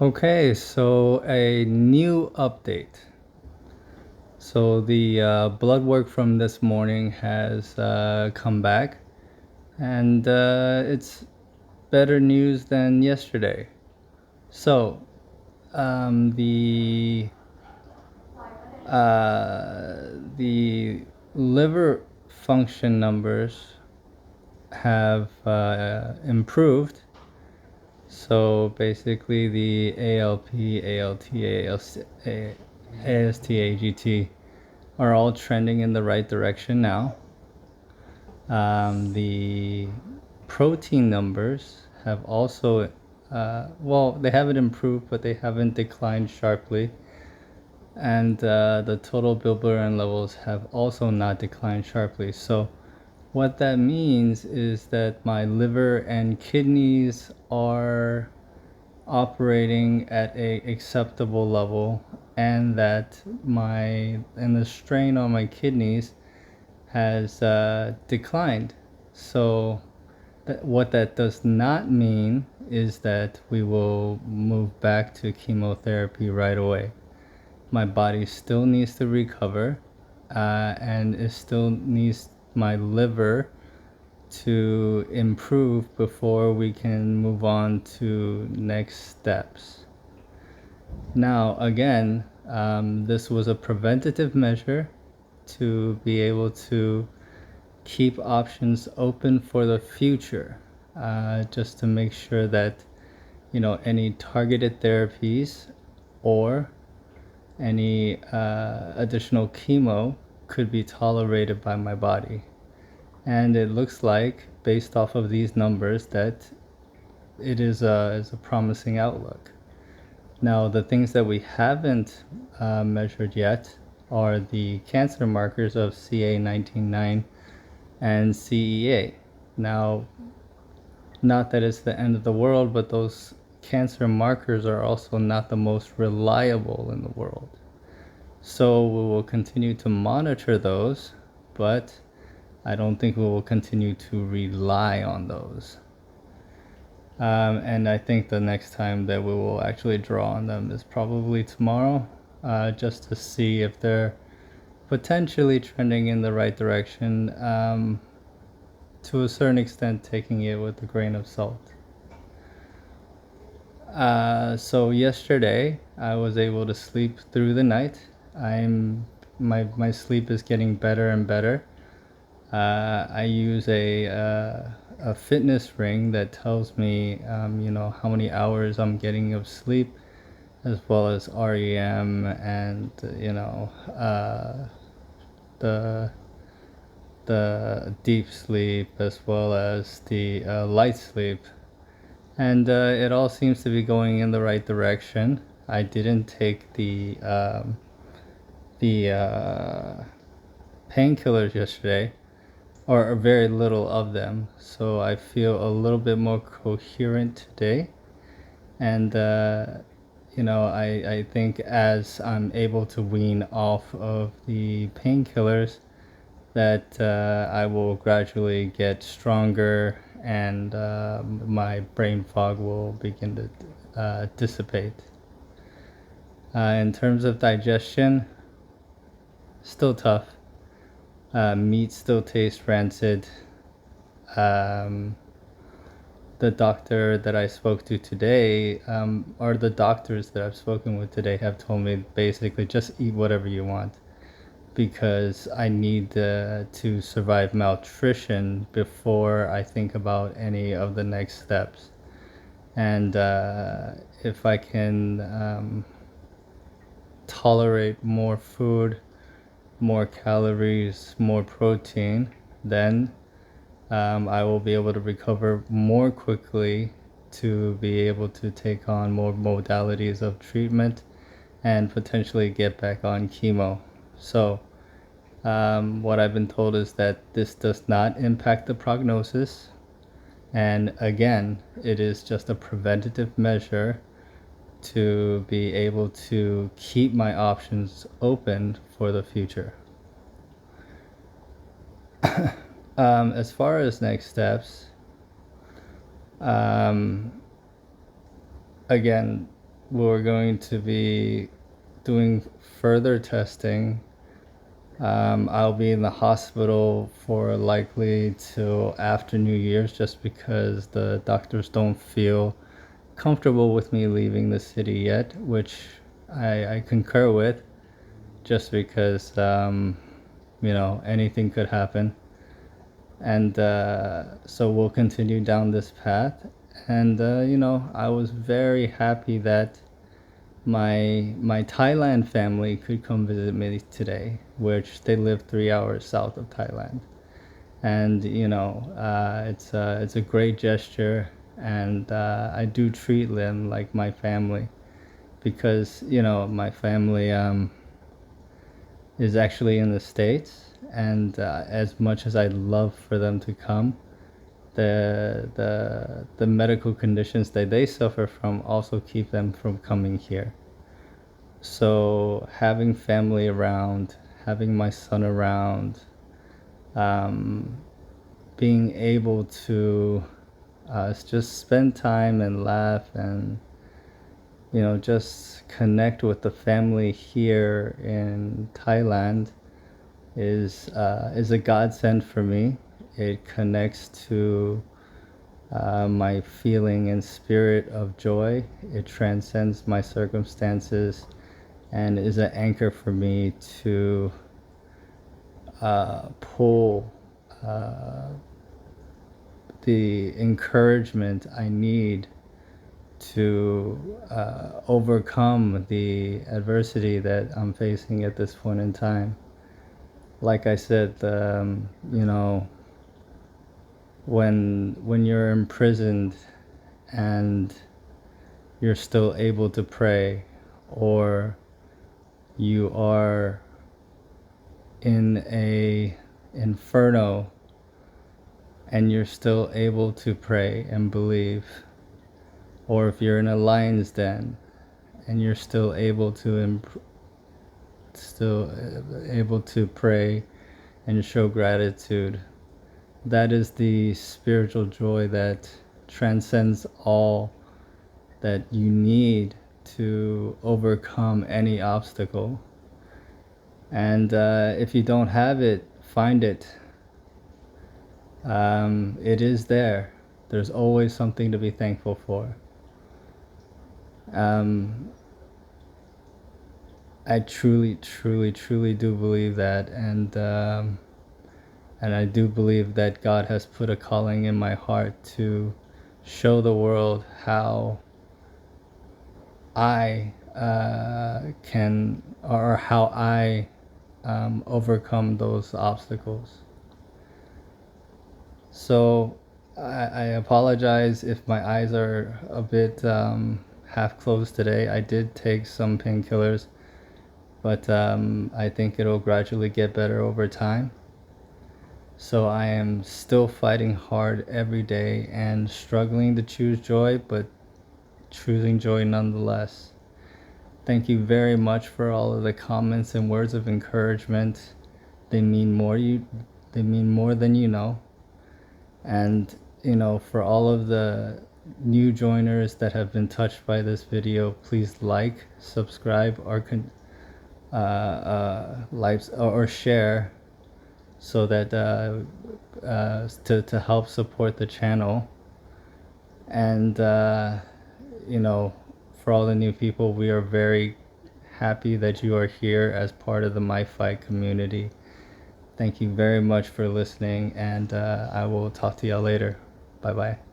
Okay, so a new update. So the blood work from this morning has come back, and it's better news than yesterday. So the liver function numbers have improved. So basically the ALP, ALT, AST, AGT are all trending in the right direction now. The protein numbers have also, they haven't improved, but they haven't declined sharply. And the total bilirubin levels have also not declined sharply. So what that means is that my liver and kidneys are operating at a acceptable level, and that the strain on my kidneys has declined. So what that does not mean is that we will move back to chemotherapy right away. My body still needs to recover, and it still needs my liver to improve before we can move on to next steps. Now, again, this was a preventative measure to be able to keep options open for the future, just to make sure that, any targeted therapies or any additional chemo could be tolerated by my body. And it looks like, based off of these numbers, that it is a promising outlook. Now, the things that we haven't measured yet are the cancer markers of CA19-9 and CEA. Now, not that it's the end of the world, but those cancer markers are also not the most reliable in the world. So we will continue to monitor those, but I don't think we will continue to rely on those. And I think the next time that we will actually draw on them is probably tomorrow, just to see if they're potentially trending in the right direction, to a certain extent taking it with a grain of salt. So yesterday I was able to sleep through the night. My sleep is getting better and better. I use a fitness ring that tells me, how many hours I'm getting of sleep, as well as REM and, the deep sleep, as well as the light sleep. And it all seems to be going in the right direction. I didn't take the painkillers yesterday, or very little of them, so I feel a little bit more coherent today. And I think as I'm able to wean off of the painkillers, that I will gradually get stronger, and my brain fog will begin to dissipate. In terms of digestion, still tough. Meat still tastes rancid. The doctor that I spoke to today, or the doctors that I've spoken with today, have told me basically just eat whatever you want, because I need to survive malnutrition before I think about any of the next steps. And if I can tolerate more food, more calories, more protein, then I will be able to recover more quickly to be able to take on more modalities of treatment and potentially get back on chemo. So what I've been told is that this does not impact the prognosis. And again, it is just a preventative measure to be able to keep my options open for the future. As far as next steps, again, we're going to be doing further testing. I'll be in the hospital for likely till after New Year's, just because the doctors don't feel comfortable with me leaving the city yet, which I concur with, just because anything could happen. And so we'll continue down this path. And I was very happy that my Thailand family could come visit me today, which they live 3 hours south of Thailand. And it's a great gesture, and I do treat them like my family, because my family is actually in the States, and as much as I'd love for them to come, the medical conditions that they suffer from also keep them from coming here. So having family around, having my son around, being able to just spend time and laugh and just connect with the family here in Thailand is a godsend for me. It connects to my feeling and spirit of joy. It transcends my circumstances and is an anchor for me to pull the encouragement I need to overcome the adversity that I'm facing at this point in time. Like I said, when you're imprisoned and you're still able to pray, or you are in a inferno and you're still able to pray and believe, or if you're in a lion's den and you're still able to pray and show gratitude, that is the spiritual joy that transcends all that you need to overcome any obstacle. And if you don't have it, find it. It is there. There's always something to be thankful for. I truly do believe that, and I do believe that God has put a calling in my heart to show the world how I can, or how I overcome those obstacles. So I apologize if my eyes are a bit half closed today. I did take some painkillers, but I think it'll gradually get better over time. So I am still fighting hard every day and struggling to choose joy, but choosing joy nonetheless. Thank you very much for all of the comments and words of encouragement. They mean more than you know. And for all of the new joiners that have been touched by this video, please like, subscribe, or like or share, so that to help support the channel. And for all the new people, we are very happy that you are here as part of the My Fight community. Thank you very much for listening, and I will talk to y'all later. Bye bye.